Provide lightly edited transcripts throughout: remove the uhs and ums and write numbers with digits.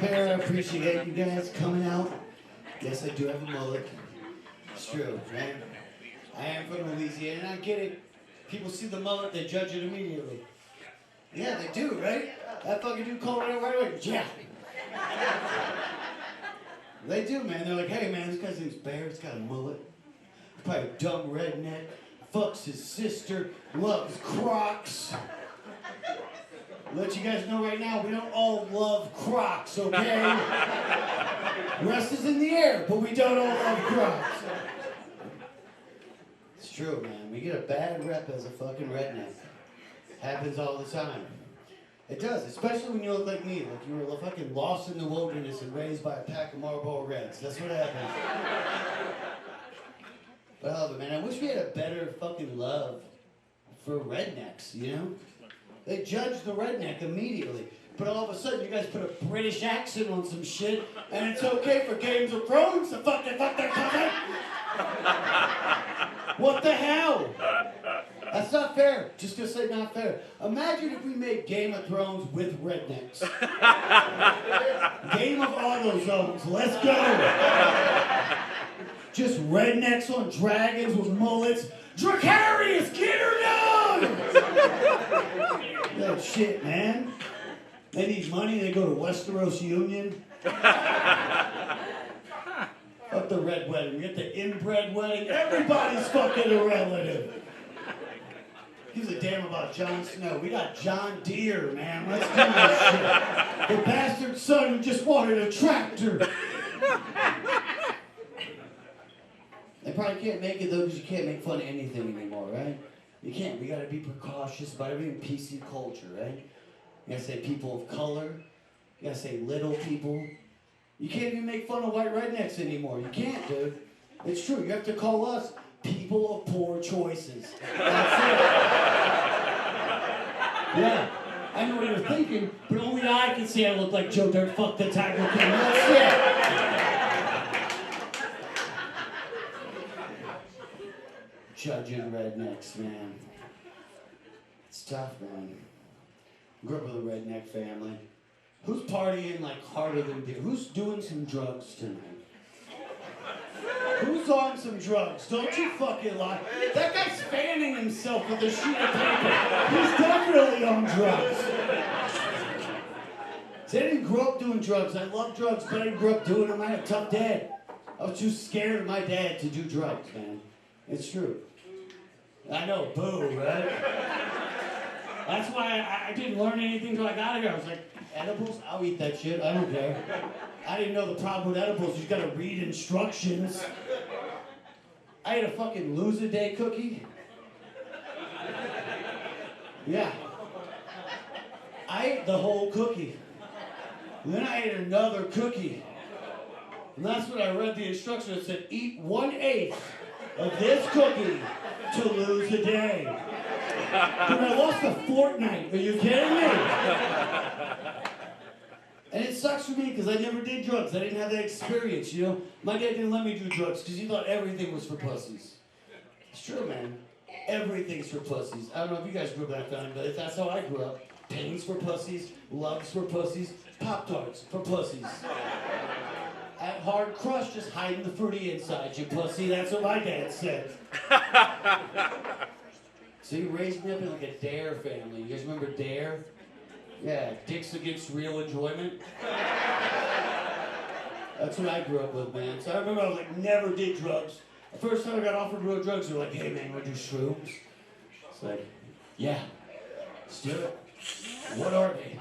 Bear, I appreciate you guys coming out. Yes, I do have a mullet. It's true, right? I am from Louisiana, and I get it. People see the mullet, they judge it immediately. Yeah, they do, right? That fucking dude called it right away. Yeah. They do, man. They're like, hey, man, this guy's name's Bear. He's got a mullet. He's probably a dumb redneck. Fucks his sister. Loves Crocs. Let you guys know right now, we don't all love Crocs, okay? The rest is in the air, but we don't all love Crocs. It's true, man. We get a bad rep as a fucking redneck. Happens all the time. It does, especially when you look like me. Like you were fucking lost in the wilderness and raised by a pack of Marlboro Reds. That's what happens. But man, I wish we had a better fucking love for rednecks, you know? They judge the redneck immediately. But all of a sudden, you guys put a British accent on some shit, and it's okay for Games of Thrones to fuck their comment? What the hell? That's not fair. Just to say not fair. Imagine if we made Game of Thrones with rednecks. Game of AutoZones. Let's go. Just rednecks on dragons with mullets. Dracarius, get her done! That shit, man. They need money, they go to Westeros Union. Fuck the red wedding. We get the inbred wedding. Everybody's fucking a relative. Gives a damn about Jon Snow. We got John Deere, man. Let's do this shit. The bastard son who just wanted a tractor. They probably can't make it though because you can't make fun of anything anymore, right? You can't. We gotta be precautious about everything PC culture, right? You gotta say people of color. You gotta say little people. You can't even make fun of white rednecks anymore. You can't, dude. It's true. You have to call us people of poor choices. That's it. Yeah. I know what you're thinking, but only I can say I look like Joe Dirt Fuck the Tiger King. That's it. Judging rednecks, man. It's tough, man. Grew up with a redneck family. Who's partying like harder than me? Who's doing some drugs tonight? Who's on some drugs? Don't you fucking lie. That guy's fanning himself with a sheet of paper. He's definitely on drugs. See, I didn't grow up doing drugs. I love drugs, but I didn't grow up doing them. I had a tough dad. I was too scared of my dad to do drugs, man. It's true. I know, boo, right? That's why I didn't learn anything until I got here. I was like, edibles? I'll eat that shit. I don't care. I didn't know the problem with edibles. You gotta read instructions. I ate a fucking lose-a-day cookie. Yeah. I ate the whole cookie. And then I ate another cookie. And that's when I read the instructions. It said, eat 1/8 of this cookie to lose a day. Dude, I lost a fortnight. Are you kidding me? And it sucks for me because I never did drugs. I didn't have that experience, you know? My dad didn't let me do drugs because he thought everything was for pussies. It's true, man. Everything's for pussies. I don't know if you guys grew up that time, but that's how I grew up. Pains for pussies, loves for pussies, Pop-Tarts for pussies. At Hard Crush, just hiding the fruity inside, you pussy. That's what my dad said. So he raised me up in like a Dare family. You guys remember Dare? Yeah, Dicks Against Real Enjoyment. That's what I grew up with, man. So I remember I was like, never did drugs. The first time I got offered real drugs, they were like, hey man, you wanna do shrooms? It's like, yeah, let's do it. What are they?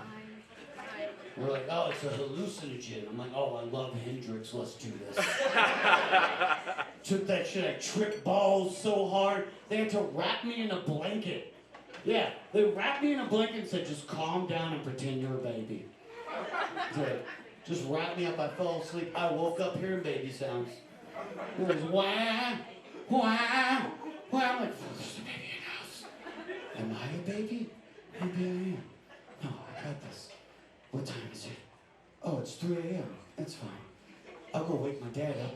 We're like, oh, it's a hallucinogen. I'm like, oh, I love Hendrix. Let's do this. Took that shit. I tripped balls so hard. They had to wrap me in a blanket. Yeah, they wrapped me in a blanket and said, just calm down and pretend you're a baby. Just wrap me up. I fell asleep. I woke up hearing baby sounds. It was wah, wah, wah. I'm like, oh, there's a baby in the house. Am I a baby? Maybe I am. No, I got this. What time is it? Oh, it's 3 a.m. That's fine. I'll go wake my dad up.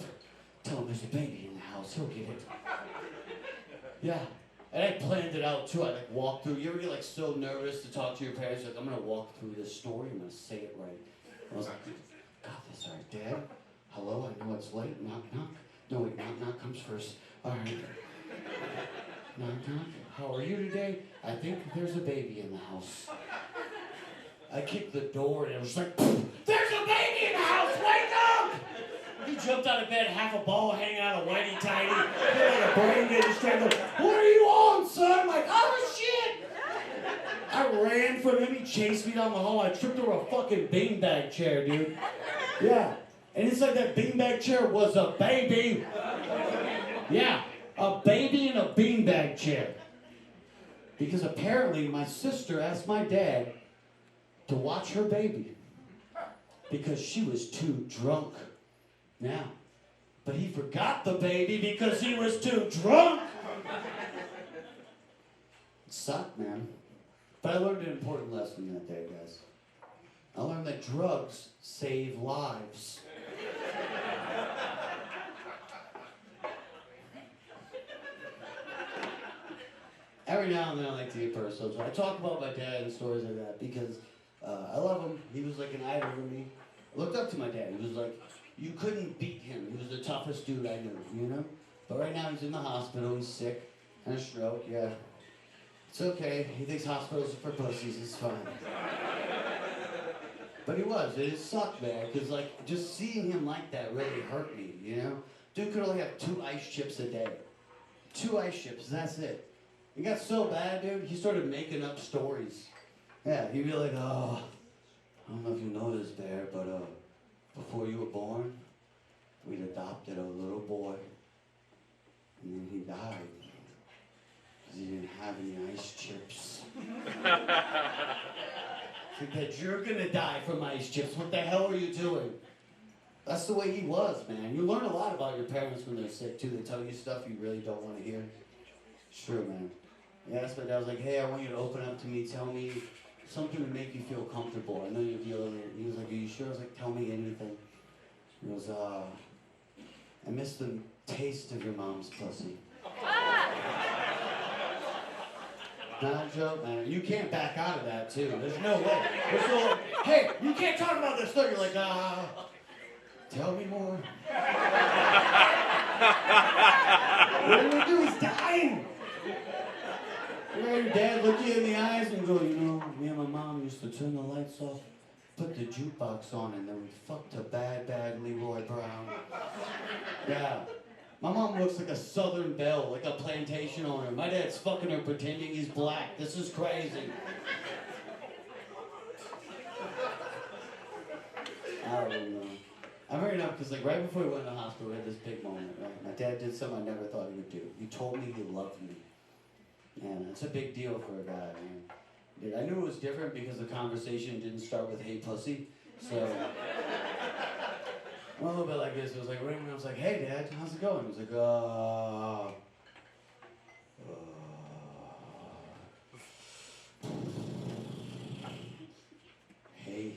Tell him there's a baby in the house. He'll get it. Yeah. And I planned it out too. I like walked through. You ever get like so nervous to talk to your parents? Like, I'm gonna walk through this story. I'm gonna say it right. I was like, Dad, hello, I know it's late. Knock, knock. No, wait, knock, knock comes first. All right. Knock, knock. How are you today? I think there's a baby in the house. I kicked the door and it was like, there's a baby in the house, wake up! He jumped out of bed, half a ball hanging out of whitey tighty. He had a brain getting strangled. What are you on, son? I'm like, oh shit! I ran from him, he chased me down the hall. I tripped over a fucking beanbag chair, dude. Yeah. And inside that beanbag chair was a baby. Yeah, a baby in a beanbag chair. Because apparently my sister asked my dad to watch her baby because she was too drunk. Yeah, but he forgot the baby because he was too drunk. It sucked, man. But I learned an important lesson that day, guys. I learned that drugs save lives. Every now and then I like to get personal. So I talk about my dad and stories like that because I love him. He was like an idol to me. I looked up to my dad. He was like, you couldn't beat him. He was the toughest dude I knew, you know? But right now he's in the hospital. He's sick. And a stroke, yeah. It's okay. He thinks hospitals are for pussies. It's fine. But he was. It sucked, man. Because, like, just seeing him like that really hurt me, you know? Dude could only have 2 ice chips a day. 2 ice chips. That's it. It got so bad, dude, he started making up stories. Yeah, he'd be like, oh, I don't know if you know this, Bear, but before you were born, we'd adopted a little boy, and then he died because he didn't have any ice chips. He said, you're gonna die from ice chips. What the hell are you doing? That's the way he was, man. You learn a lot about your parents when they're sick, too. They tell you stuff you really don't want to hear. It's true, man. Yeah, that's my dad was like, hey, I want you to open up to me, tell me something to make you feel comfortable. I know you're dealing with it. He was like, are you sure? I was like, tell me anything. He goes, I miss the taste of your mom's pussy. Not a joke, man. You can't back out of that, too. There's no way. There's no way. Hey, you can't talk about this stuff. You're like, tell me more. What do we do? He's dying. You know, your dad look you in the eyes and go, you know, me and my mom used to turn the lights off, put the jukebox on, and then we fucked a bad, bad Leroy Brown. Yeah. My mom looks like a Southern belle, like a plantation owner. My dad's fucking her pretending he's black. This is crazy. I don't know. I'm bringing it up because, like, right before we went to the hospital, we had this big moment, right? My dad did something I never thought he would do. He told me he loved me. Man, that's a big deal for a guy, man. Dude, I knew it was different because the conversation didn't start with, hey, pussy. So, a little bit like this. It was like, I was like, hey, Dad, how's it going? He was like, hey.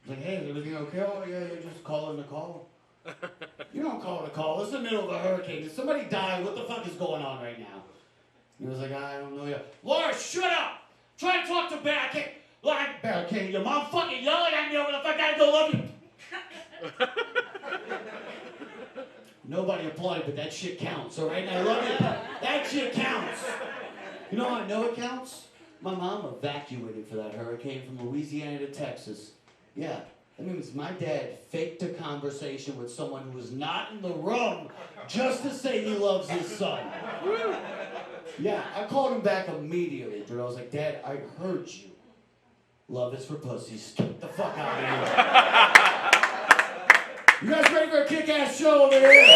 Like, hey, is everything okay? Oh, yeah, you're just calling the call. You don't call it a call. It's the middle of a hurricane. Did somebody die? What the fuck is going on right now? He was like, I don't know yet. Laura, shut up! Try to talk to Bear. I can't. Like, Bear, okay, your mom fucking yelling at me over the fuck. I gotta go love you. Nobody applauded, but that shit counts, all right? And I love you. That shit counts. You know how I know it counts? My mom evacuated for that hurricane from Louisiana to Texas. Yeah. That means my dad faked a conversation with someone who was not in the room just to say he loves his son. Yeah, I called him back immediately, dude. I was like, Dad, I heard you. Love is for pussies. Get the fuck out of here. You guys ready for a kick-ass show over here?